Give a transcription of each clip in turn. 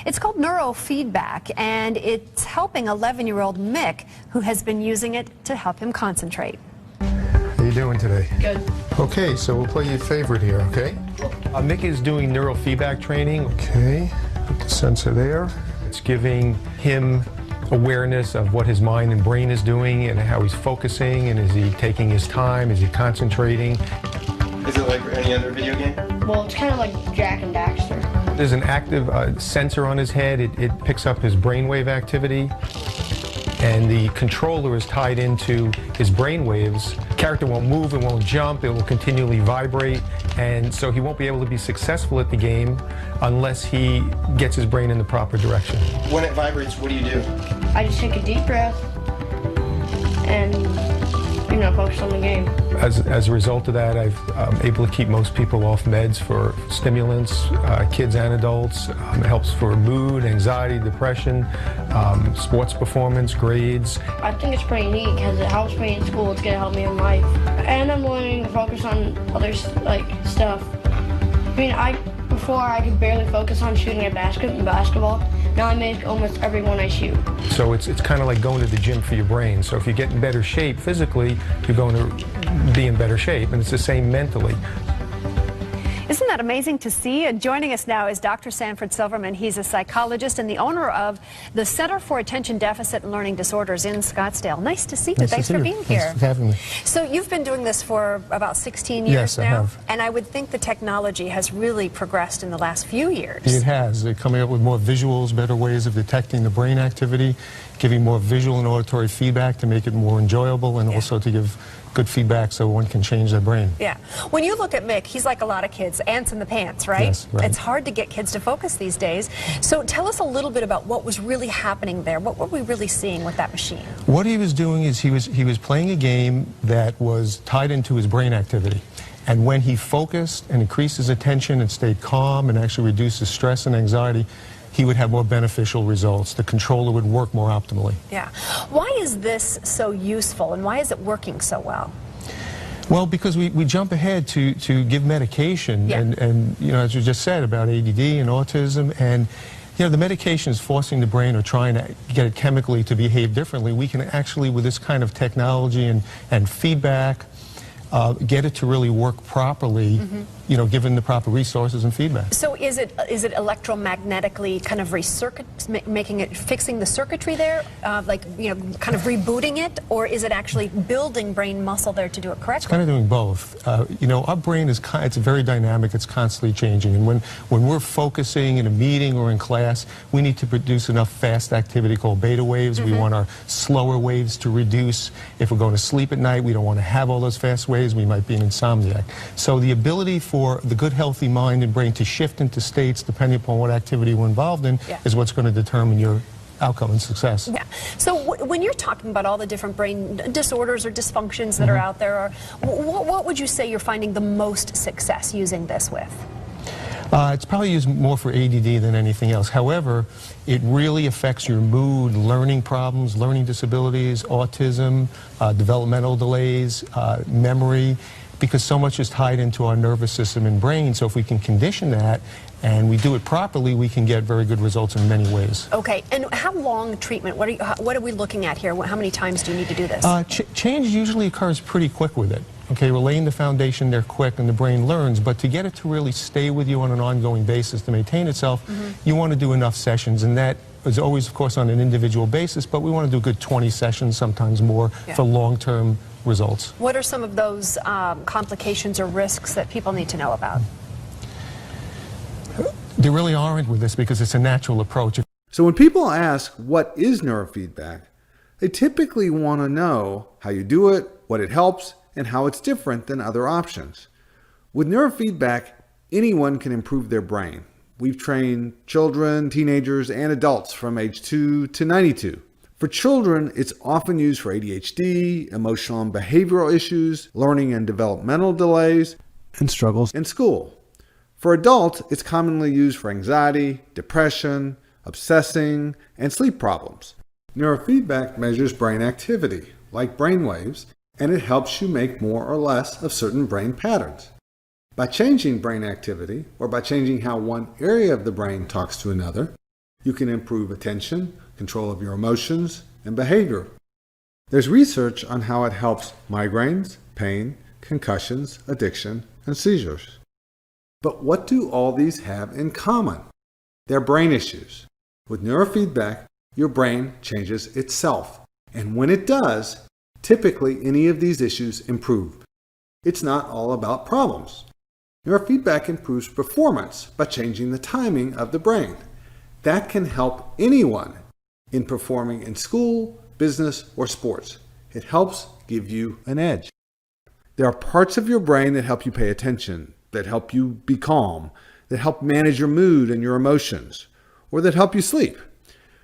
It's called Neurofidbek, and it's helping 11-year-old Mick, who has been using it to help him concentrate. How you doing today? Good. Okay, so we'll play your favorite here, okay? Mick is doing neurofeedback training. Okay, put the sensor there. It's giving him awareness of what his mind and brain is doing and how he's focusing, and is he taking his time, is he concentrating. Is it like any other video game? Well, it's kind of like Jack and Daxter. There's an active sensor on his head. It picks up his brainwave activity, and the controller is tied into his brainwaves. The character won't move, it won't jump, it will continually vibrate, and so he won't be able to be successful at the game unless he gets his brain in the proper direction. When it vibrates, what do you do? I just take a deep breath and, focus on the game. As a result of that, I'm able to keep most people off meds for stimulants, kids and adults. It helps for mood, anxiety, depression, sports performance, grades. I think it's pretty neat because it helps me in school. It's going to help me in life. And I'm learning to focus on other stuff. Before I could barely focus on shooting at basketball. Now I make almost every one I shoot. So it's kind of like going to the gym for your brain. So if you get in better shape physically, you're going to be in better shape, and it's the same mentally. Isn't that amazing to see? And joining us now is Dr. Sanford Silverman. He's a psychologist and the owner of the Center for Attention Deficit and Learning Disorders in Scottsdale. Nice to see you. Thanks for being here. Thanks for having me. So you've been doing this for about 16 years Yes, now? I have. And I would think the technology has really progressed in the last few years. It has. They're coming up with more visuals, better ways of detecting the brain activity, giving more visual and auditory feedback to make it more enjoyable, and also to give good feedback so one can change their brain. Yeah. When you look at Mick, he's like a lot of kids, ants in the pants, right? Yes, right. It's hard to get kids to focus these days. So tell us a little bit about what was really happening there. What were we really seeing with that machine? What he was doing is he was playing a game that was tied into his brain activity. And when he focused and increased his attention and stayed calm and actually reduced his stress and anxiety, he would have more beneficial results. The controller would work more optimally. Yeah. Why is this so useful, and why is it working so well? Well, because we jump ahead to give medication, and as you just said about ADD and autism, and the medication is forcing the brain or trying to get it chemically to behave differently. We can actually, with this kind of technology and feedback, get it to really work properly, given the proper resources and feedback. So is it electromagnetically kind of fixing the circuitry there, kind of rebooting it, or is it actually building brain muscle there to do it correctly? It's kind of doing both. Our brain it's very dynamic, it's constantly changing, and when we're focusing in a meeting or in class, we need to produce enough fast activity called beta waves. We want our slower waves to reduce. If we're going to sleep at night, we don't want to have all those fast waves. We might be an insomniac. So the ability for the good, healthy mind and brain to shift into states depending upon what activity we're involved in is what's going to determine your outcome and success. Yeah. So when you're talking about all the different brain disorders or dysfunctions that are out there, what would you say you're finding the most success using this with? It's probably used more for ADD than anything else. However, it really affects your mood, learning problems, learning disabilities, autism, developmental delays, memory, because so much is tied into our nervous system and brain. So if we can condition that and we do it properly, we can get very good results in many ways. Okay, and how long treatment? What are we looking at here? How many times do you need to do this? Change usually occurs pretty quick with it. Okay, we're laying the foundation there quick and the brain learns, but to get it to really stay with you on an ongoing basis to maintain itself, you want to do enough sessions, and that is always, of course, on an individual basis, but we want to do a good 20 sessions, sometimes more, for long-term results. What are some of those complications or risks that people need to know about? There really aren't with this because it's a natural approach. So when people ask, what is neurofeedback, they typically want to know how you do it, what it helps, and how it's different than other options. With neurofeedback, anyone can improve their brain. We've trained children, teenagers, and adults from age 2 to 92. For children, it's often used for ADHD, emotional and behavioral issues, learning and developmental delays, and struggles in school. For adults, it's commonly used for anxiety, depression, obsessing, and sleep problems. Neurofeedback measures brain activity, like brain waves, and it helps you make more or less of certain brain patterns. By changing brain activity, or by changing how one area of the brain talks to another, You can improve attention, control of your emotions, and behavior. There's research on how it helps migraines, pain, concussions, addiction, and seizures. But what do all these have in common? They're brain issues. With neurofeedback, your brain changes itself. And when it does, typically any of these issues improve. It's not all about problems. Neurofeedback improves performance by changing the timing of the brain. That can help anyone in performing in school, business, or sports. It helps give you an edge. There are parts of your brain that help you pay attention, that help you be calm, that help manage your mood and your emotions, or that help you sleep.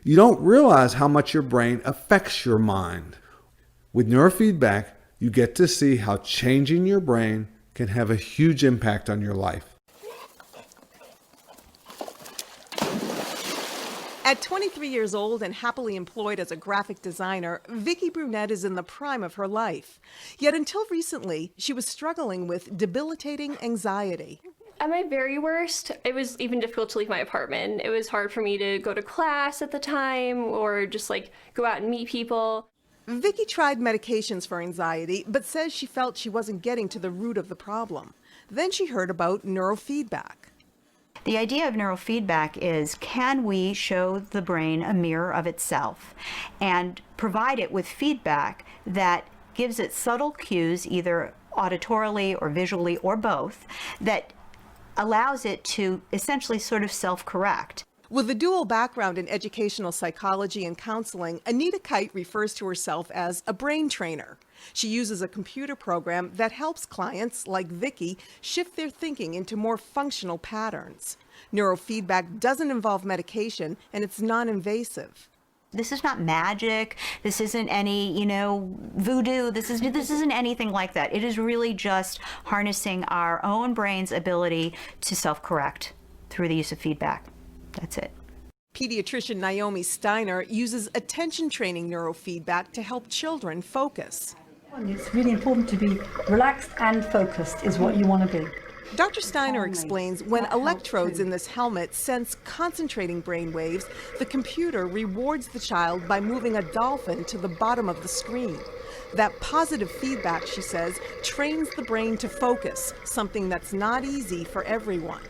You don't realize how much your brain affects your mind. With neurofeedback, you get to see how changing your brain can have a huge impact on your life. At 23 years old and happily employed as a graphic designer, Vicki Brunette is in the prime of her life. Yet until recently, she was struggling with debilitating anxiety. At my very worst, it was even difficult to leave my apartment. It was hard for me to go to class at the time or just go out and meet people. Vicki tried medications for anxiety, but says she felt she wasn't getting to the root of the problem. Then she heard about neurofeedback. The idea of neurofeedback is, can we show the brain a mirror of itself and provide it with feedback that gives it subtle cues, either auditorily or visually or both, that allows it to essentially sort of self-correct. With a dual background in educational psychology and counseling, Anita Kite refers to herself as a brain trainer. She uses a computer program that helps clients, like Vicki, shift their thinking into more functional patterns. Neurofeedback doesn't involve medication, and it's non-invasive. This is not magic. This isn't any, voodoo. This isn't anything like that. It is really just harnessing our own brain's ability to self-correct through the use of feedback. That's it. Pediatrician Naomi Steiner uses attention training neurofeedback to help children focus. It's really important to be relaxed and focused is what you want to be. Dr. Steiner explains when electrodes in this helmet sense concentrating brain waves, the computer rewards the child by moving a dolphin to the bottom of the screen. That positive feedback, she says, trains the brain to focus, something that's not easy for everyone.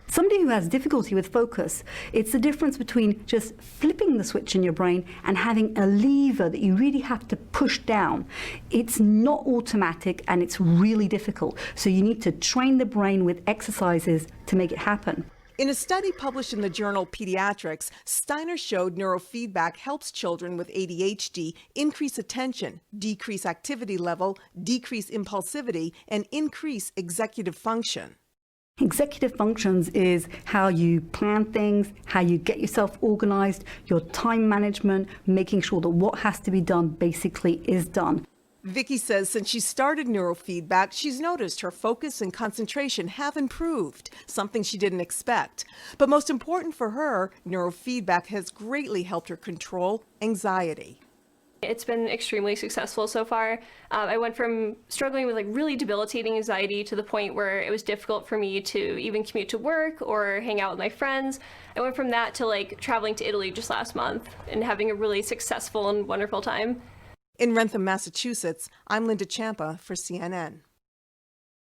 Somebody who has difficulty with focus, it's the difference between just flipping the switch in your brain and having a lever that you really have to push down. It's not automatic and it's really difficult. So you need to train the brain with exercises to make it happen. In a study published in the journal Pediatrics, Steiner showed neurofeedback helps children with ADHD increase attention, decrease activity level, decrease impulsivity, and increase executive function. Executive functions is how you plan things, how you get yourself organized, your time management, making sure that what has to be done basically is done. Vicki says since she started neurofeedback, she's noticed her focus and concentration have improved, something she didn't expect. But most important for her, neurofeedback has greatly helped her control anxiety. It's been extremely successful so far. I went from struggling with really debilitating anxiety to the point where it was difficult for me to even commute to work or hang out with my friends. I went from that to traveling to Italy just last month and having a really successful and wonderful time. In Wrentham, Massachusetts, I'm Linda Champa for CNN.